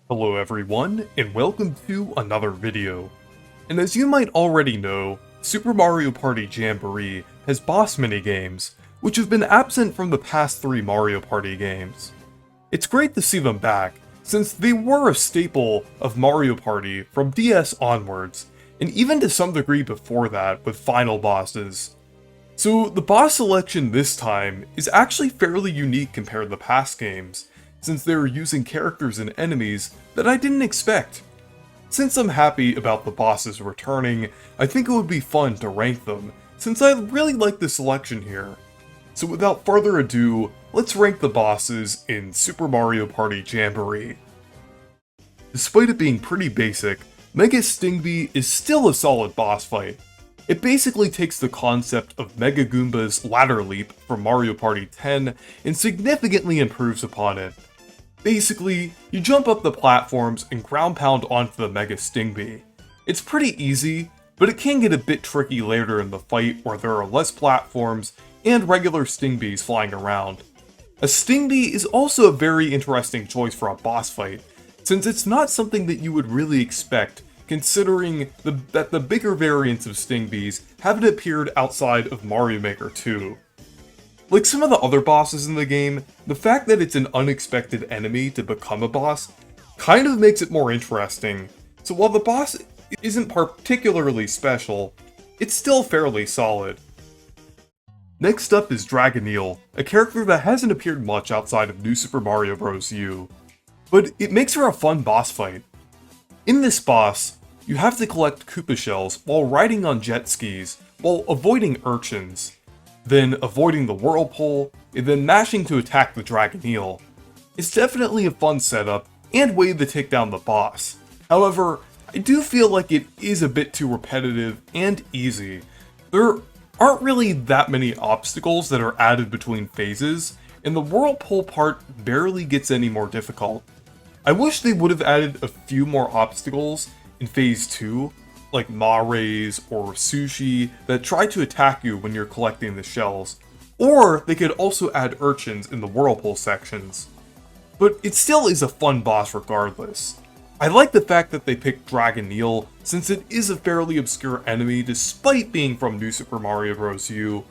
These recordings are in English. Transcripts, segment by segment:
Hello everyone, and welcome to another video. And as you might already know, Super Mario Party Jamboree has boss minigames, which have been absent from the past 3 Mario Party games. It's great to see them back, since they were a staple of Mario Party from DS onwards, and even to some degree before that with final bosses. So the boss selection this time is actually fairly unique compared to past games, since they were using characters and enemies that I didn't expect. Since I'm happy about the bosses returning, I think it would be fun to rank them, since I really like the selection here. So without further ado, let's rank the bosses in Super Mario Party Jamboree. Despite it being pretty basic, Mega Stingy is still a solid boss fight. It basically takes the concept of Mega Goomba's ladder leap from Mario Party 10 and significantly improves upon it. Basically, you jump up the platforms and ground pound onto the Mega Stingy. It's pretty easy, but it can get a bit tricky later in the fight where there are less platforms and regular Stingies flying around. A Stingy is also a very interesting choice for a boss fight, since it's not something that you would really expect considering that the bigger variants of Stingies haven't appeared outside of Mario Maker 2. Like some of the other bosses in the game, the fact that it's an unexpected enemy to become a boss kind of makes it more interesting, so while the boss isn't particularly special, it's still fairly solid. Next up is Dragoneel, a character that hasn't appeared much outside of New Super Mario Bros. U, but it makes for a fun boss fight. In this boss, you have to collect Koopa shells while riding on jet skis, while avoiding urchins, then avoiding the whirlpool, and then mashing to attack the Dragoneel. It's definitely a fun setup and way to take down the boss. However, I do feel like it is a bit too repetitive and easy. There aren't really that many obstacles that are added between phases, and the whirlpool part barely gets any more difficult. I wish they would have added a few more obstacles in Phase 2, like Mares or Sushi, that try to attack you when you're collecting the shells, or they could also add urchins in the whirlpool sections. But it still is a fun boss regardless. I like the fact that they picked Dragoneel, since it is a fairly obscure enemy despite being from New Super Mario Bros. U.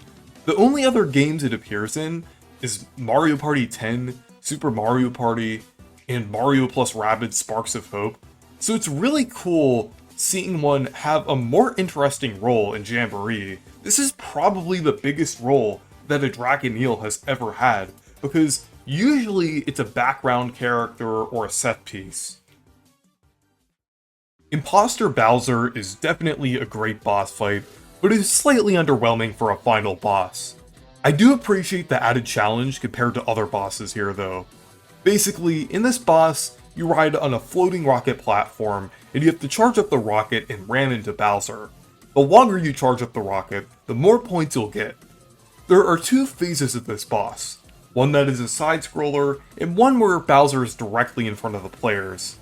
The only other games it appears in is Mario Party 10, Super Mario Party, and Mario plus Rabbids Sparks of Hope, so it's really cool seeing one have a more interesting role in Jamboree. This is probably the biggest role that a Dragoneel has ever had, because usually it's a background character or a set piece. Imposter Bowser is definitely a great boss fight, but it is slightly underwhelming for a final boss. I do appreciate the added challenge compared to other bosses here though. Basically, in this boss, you ride on a floating rocket platform, and you have to charge up the rocket and ram into Bowser. The longer you charge up the rocket, the more points you'll get. There are 2 phases of this boss, one that is a side-scroller, and one where Bowser is directly in front of the players.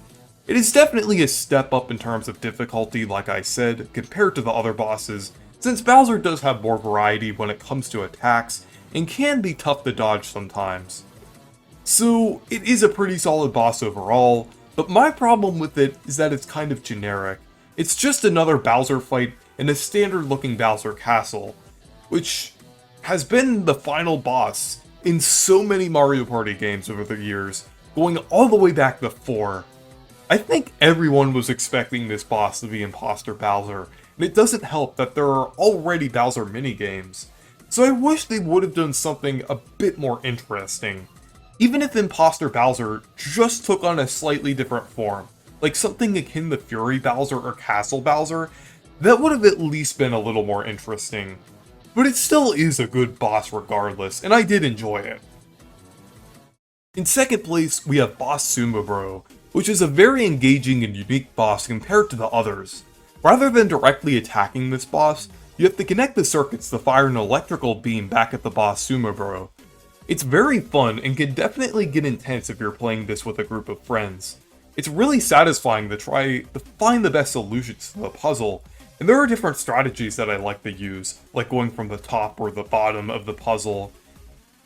It is definitely a step up in terms of difficulty, like I said, compared to the other bosses, since Bowser does have more variety when it comes to attacks, and can be tough to dodge sometimes. So, it is a pretty solid boss overall, but my problem with it is that it's kind of generic. It's just another Bowser fight in a standard looking Bowser castle, which has been the final boss in so many Mario Party games over the years, going all the way back to 4. I think everyone was expecting this boss to be Imposter Bowser, and it doesn't help that there are already Bowser minigames, so I wish they would have done something a bit more interesting. Even if Imposter Bowser just took on a slightly different form, like something akin to Fury Bowser or Castle Bowser, that would have at least been a little more interesting. But it still is a good boss regardless, and I did enjoy it. In second place, we have Boss Sumo Bro, which is a very engaging and unique boss compared to the others. Rather than directly attacking this boss, you have to connect the circuits to fire an electrical beam back at the boss Sumo Bro. It's very fun and can definitely get intense if you're playing this with a group of friends. It's really satisfying to try to find the best solutions to the puzzle, and there are different strategies that I like to use, like going from the top or the bottom of the puzzle.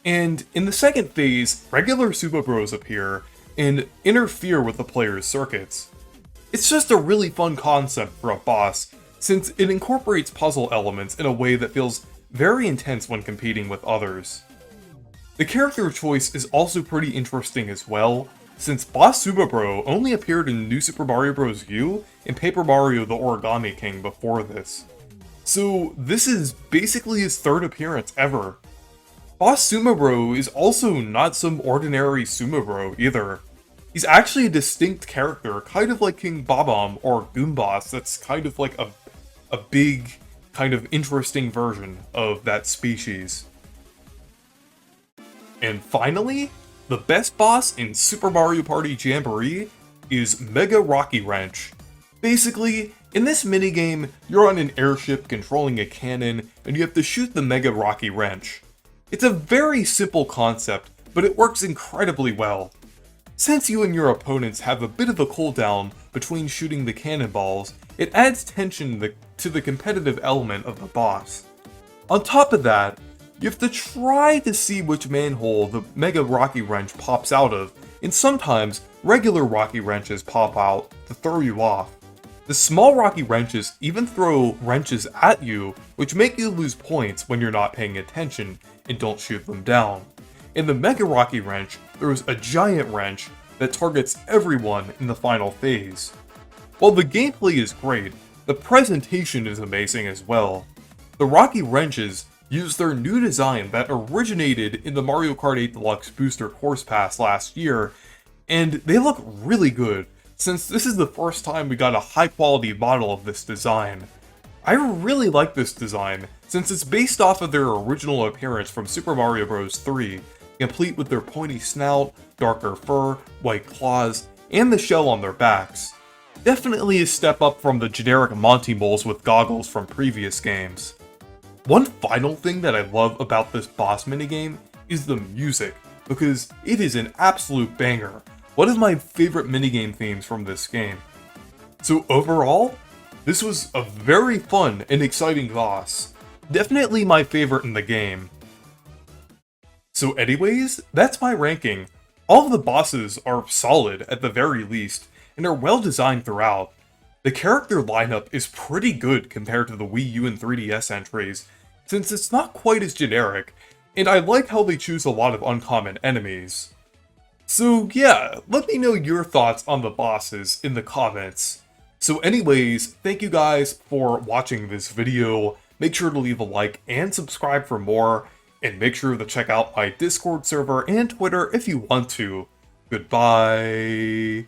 And in the second phase, regular Sumo Bros appear, and interfere with the player's circuits. It's just a really fun concept for a boss, since it incorporates puzzle elements in a way that feels very intense when competing with others. The character choice is also pretty interesting as well, since Boss Sumo Bro only appeared in New Super Mario Bros. U and Paper Mario the Origami King before this. So this is basically his third appearance ever. Boss Sumo Bro is also not some ordinary Sumo Bro either. He's actually a distinct character, kind of like King Bob-omb or Goomboss, that's kind of like a big, kind of interesting version of that species. And finally, the best boss in Super Mario Party Jamboree is Mega Rocky Wrench. Basically, in this minigame, you're on an airship controlling a cannon, and you have to shoot the Mega Rocky Wrench. It's a very simple concept, but it works incredibly well. Since you and your opponents have a bit of a cooldown between shooting the cannonballs, it adds tension to the competitive element of the boss. On top of that, you have to try to see which manhole the Mega Rocky Wrench pops out of, and sometimes regular Rocky Wrenches pop out to throw you off. The small Rocky Wrenches even throw wrenches at you, which make you lose points when you're not paying attention and don't shoot them down. In the Mega Rocky Wrench, throws a giant wrench that targets everyone in the final phase. While the gameplay is great, the presentation is amazing as well. The Rocky Wrenches use their new design that originated in the Mario Kart 8 Deluxe Booster Course Pass last year, and they look really good, since this is the first time we got a high quality model of this design. I really like this design, since it's based off of their original appearance from Super Mario Bros. 3, complete with their pointy snout, darker fur, white claws, and the shell on their backs. Definitely a step up from the generic Monty moles with goggles from previous games. One final thing that I love about this boss minigame is the music, because it is an absolute banger. One of my favorite minigame themes from this game. So overall, this was a very fun and exciting boss. Definitely my favorite in the game. So anyways, that's my ranking. All of the bosses are solid at the very least, and are well designed throughout. The character lineup is pretty good compared to the Wii U and 3DS entries, since it's not quite as generic, and I like how they choose a lot of uncommon enemies. So yeah, let me know your thoughts on the bosses in the comments. So anyways, thank you guys for watching this video. Make sure to leave a like and subscribe for more, and make sure to check out my Discord server and Twitter if you want to. Goodbye.